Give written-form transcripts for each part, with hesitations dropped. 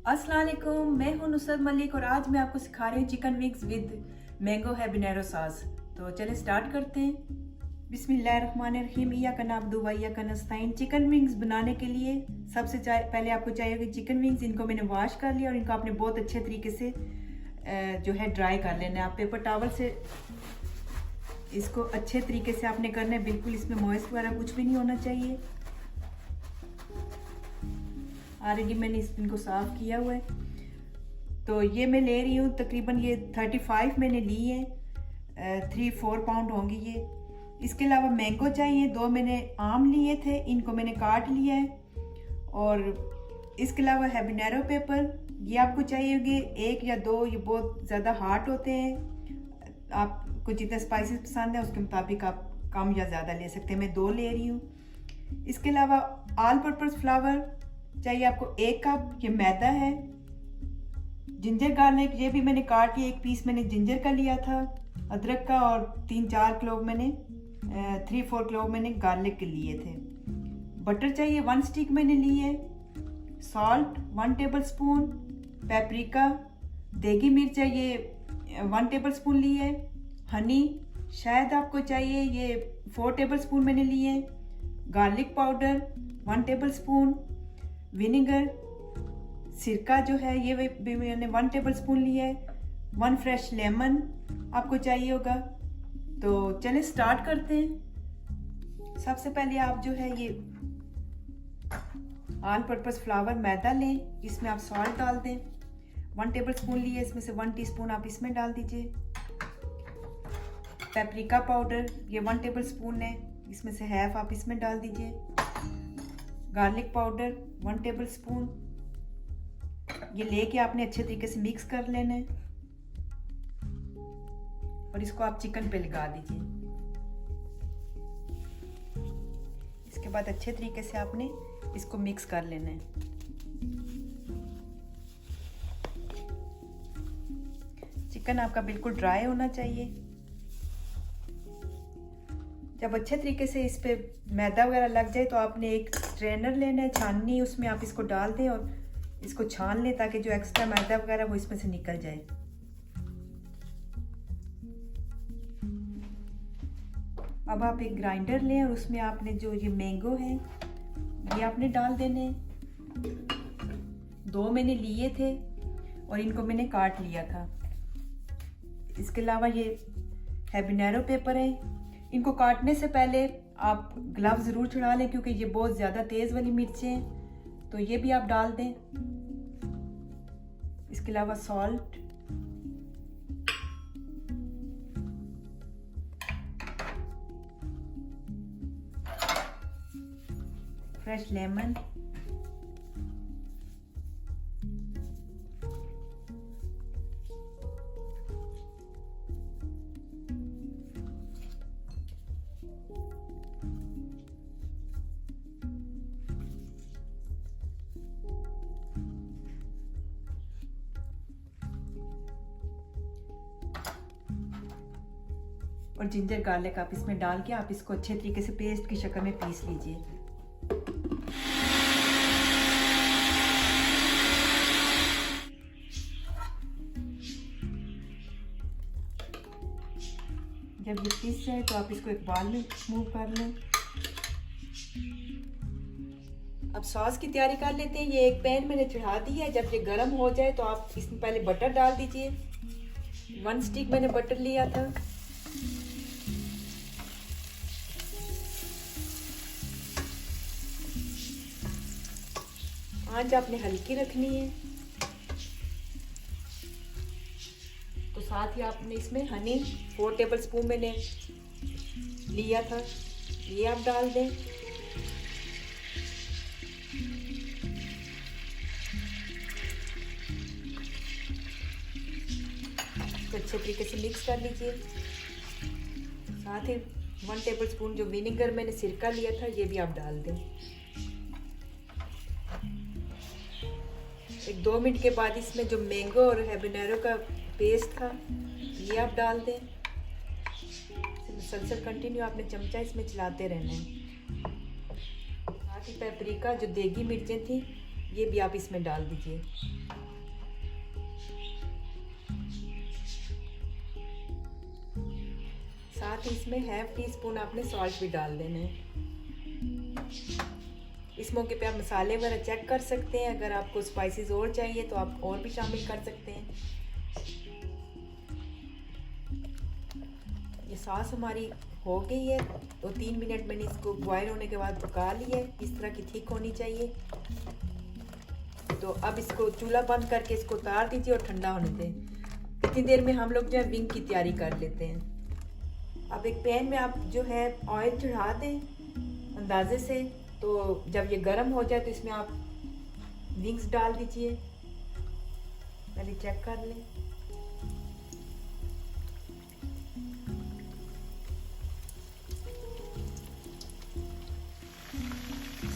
अस्सलाम वालेकुम, मैं हूं नुसरत मलिक और आज मैं आपको सिखा रही हूँ chicken wings with mango habanero sauce. तो चलिए स्टार्ट करते हैं। बिस्मिल्लाहिर्रहमानिर्रहीम, इय्याका नअब्दु व इय्याका नस्तईन। चिकन विंग्स बनाने के लिए सबसे पहले आपको चाहिए कि चिकन विंग्स, इनको मैंने वॉश कर लिया और इनको आपने बहुत अच्छे तरीके से जो है ड्राई कर लेना है। आप पेपर टॉवल से इसको अच्छे तरीके से आपने करना है, बिल्कुल इसमें मॉइस्ट वगैरह कुछ भी नहीं होना चाहिए। ऑलरेडी मैंने इनको साफ़ किया हुआ है। तो ये मैं ले रही हूँ तकरीबन ये 35 मैंने ली है, 3-4 पाउंड होंगी ये। इसके अलावा मैंगो चाहिए, 2 मैंने आम लिए थे, इनको मैंने काट लिया है। और इसके अलावा हैबनेरो पेपर ये आपको चाहिए होगी 1 या 2, ये बहुत ज़्यादा हार्ड होते हैं। आपको जितने स्पाइसेस पसंद है उसके मुताबिक आप कम या ज़्यादा ले सकते हैं। मैं 2 ले रही हूँ। इसके अलावा ऑल पर्पस फ्लावर चाहिए आपको 1 कप, ये मैदा है। जिंजर गार्लिक ये भी मैंने काट के 1 पीस मैंने जिंजर का लिया था, अदरक का, और 3-4 क्लोव मैंने 3-4 क्लोव मैंने गार्लिक के लिए थे। बटर चाहिए 1 स्टिक मैंने ली है। Salt 1 table spoon. पेपरिका देगी मिर्च है ये 1 टेबल स्पून ली है। हनी शायद आपको चाहिए ये 4 टेबल स्पून मैंने लिए हैं। Garlic powder 1 table spoon. Vinegar सिरका जो है ये भी मैंने 1 टेबल स्पून लिया है। 1 फ्रेश लेमन आपको चाहिए होगा। तो चलिए स्टार्ट करते हैं। सबसे पहले आप जो है ये ऑल पर्पस फ्लावर मैदा लें, इसमें आप सॉल्ट डाल दें। 1 टेबल स्पून लिए, इसमें से 1 टीस्पून आप इसमें डाल दीजिए। पेपरिका पाउडर ये 1 टेबल स्पून है, इसमें से हाफ आप इसमें डाल दीजिए। Garlic powder 1 table spoon. ये लेके आपने अच्छे तरीके से मिक्स कर लेना है और इसको आप चिकन पे लगा दीजिए। इसके बाद अच्छे तरीके से आपने इसको मिक्स कर लेना है। चिकन आपका बिल्कुल ड्राई होना चाहिए। जब अच्छे तरीके से इस पे मैदा वगैरह लग जाए तो आपने एक स्ट्रेनर लेना है, छाननी, उसमें आप इसको डाल दें और इसको छान लें ताकि जो एक्स्ट्रा मैदा वगैरह वो इसमें से निकल जाए। अब आप एक ग्राइंडर लें और उसमें आपने जो ये मैंगो है ये आपने डाल देने। 2 मैंने लिए थे और इनको मैंने काट लिया था। इसके अलावा ये हैबनेरो पेपर है, इनको काटने से पहले आप ग्लव ज़रूर चढ़ा लें क्योंकि ये बहुत ज़्यादा तेज़ वाली मिर्चें हैं, तो ये भी आप डाल दें। इसके अलावा सॉल्ट, फ्रेश लेमन, और जिंजर गार्लिक आप इसमें डाल के आप इसको अच्छे तरीके से पेस्ट की शक्ल में पीस लीजिए। जब ये पीस जाए तो आप इसको एक बाउल में मूव कर लें। अब सॉस की तैयारी कर लेते हैं। ये एक पैन मैंने चढ़ा दी है, जब ये गर्म हो जाए तो आप इसमें पहले बटर डाल दीजिए। 1 स्टिक मैंने बटर लिया था। आंच आपने हल्की रखनी है। तो साथ ही आपने इसमें हनी 4 टेबल स्पून मैंने लिया था, ये आप डाल दें। तो अच्छे तरीके से मिक्स कर लीजिए। साथ ही 1 टेबल स्पून जो विनेगर मैंने सिरका लिया था ये भी आप डाल दें। 1-2 मिनट के बाद इसमें जो मैंगो और हैबनेरो का पेस्ट था ये आप डाल दें। मुसलसल कंटिन्यू आपने चमचा इसमें चलाते रहना है। साथ ही पेपरिका जो देगी मिर्चें थी ये भी आप इसमें डाल दीजिए। साथ ही इसमें ½ टीस्पून आपने सॉल्ट भी डाल देना है। इस मौके पे आप मसाले वगैरह चेक कर सकते हैं, अगर आपको स्पाइसेस और चाहिए तो आप और भी शामिल कर सकते हैं। ये सॉस हमारी हो गई है, तो 3 मिनट मैंने इसको बॉयल होने के बाद पका लिया है। इस तरह की थिक होनी चाहिए। तो अब इसको चूल्हा बंद करके इसको उतार दीजिए और ठंडा होने दें। इतनी देर में हम लोग जो है विंग की तैयारी कर लेते हैं। अब एक पैन में आप जो है ऑयल चढ़ा दें अंदाजे से। तो जब ये गर्म हो जाए तो इसमें आप विंग्स डाल दीजिए। पहले चेक कर लें।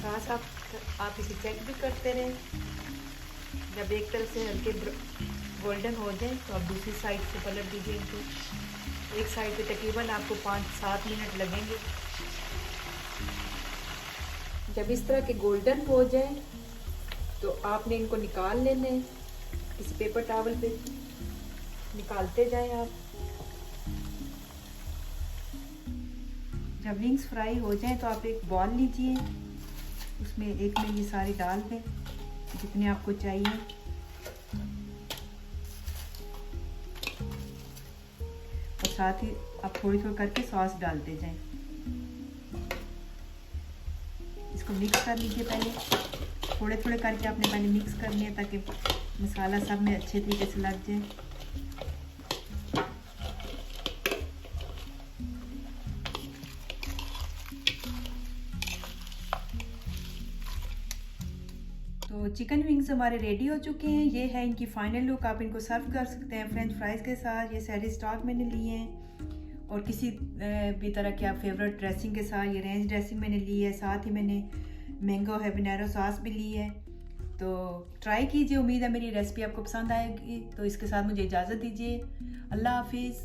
साथ आप इसे चेक भी करते रहें। जब एक तरफ से हल्के गोल्डन हो जाए तो आप दूसरी साइड से पलट दीजिए इनको। एक साइड पे तकरीबन आपको 5-7 मिनट लगेंगे। जब इस तरह के गोल्डन हो जाए तो आपने इनको निकाल लेने हैं। किसी पेपर टॉवल पे निकालते जाएं आप। जब विंग्स फ्राई हो जाएं तो आप एक बॉल लीजिए, उसमें एक में ये सारी डाल दें जितने आपको चाहिए। और साथ ही आप थोड़ी थोड़ी करके सॉस डालते जाएं। इसको मिक्स कर लीजिए। पहले थोड़े थोड़े करके आपने पहले मिक्स करनी है ताकि मसाला सब में अच्छे तरीके से लग जाए। तो चिकन विंग्स हमारे रेडी हो चुके हैं। ये है इनकी फाइनल लुक। आप इनको सर्व कर सकते हैं फ्रेंच फ्राइज़ के साथ। ये सैरी स्टॉक मैंने लिए हैं और किसी भी तरह के आप फेवरेट ड्रेसिंग के साथ। ये रेंज ड्रेसिंग मैंने ली है, साथ ही मैंने मैंगो हैबनेरो सॉस भी ली है। तो ट्राई कीजिए। उम्मीद है मेरी रेसिपी आपको पसंद आएगी। तो इसके साथ मुझे इजाज़त दीजिए। अल्लाह हाफिज़।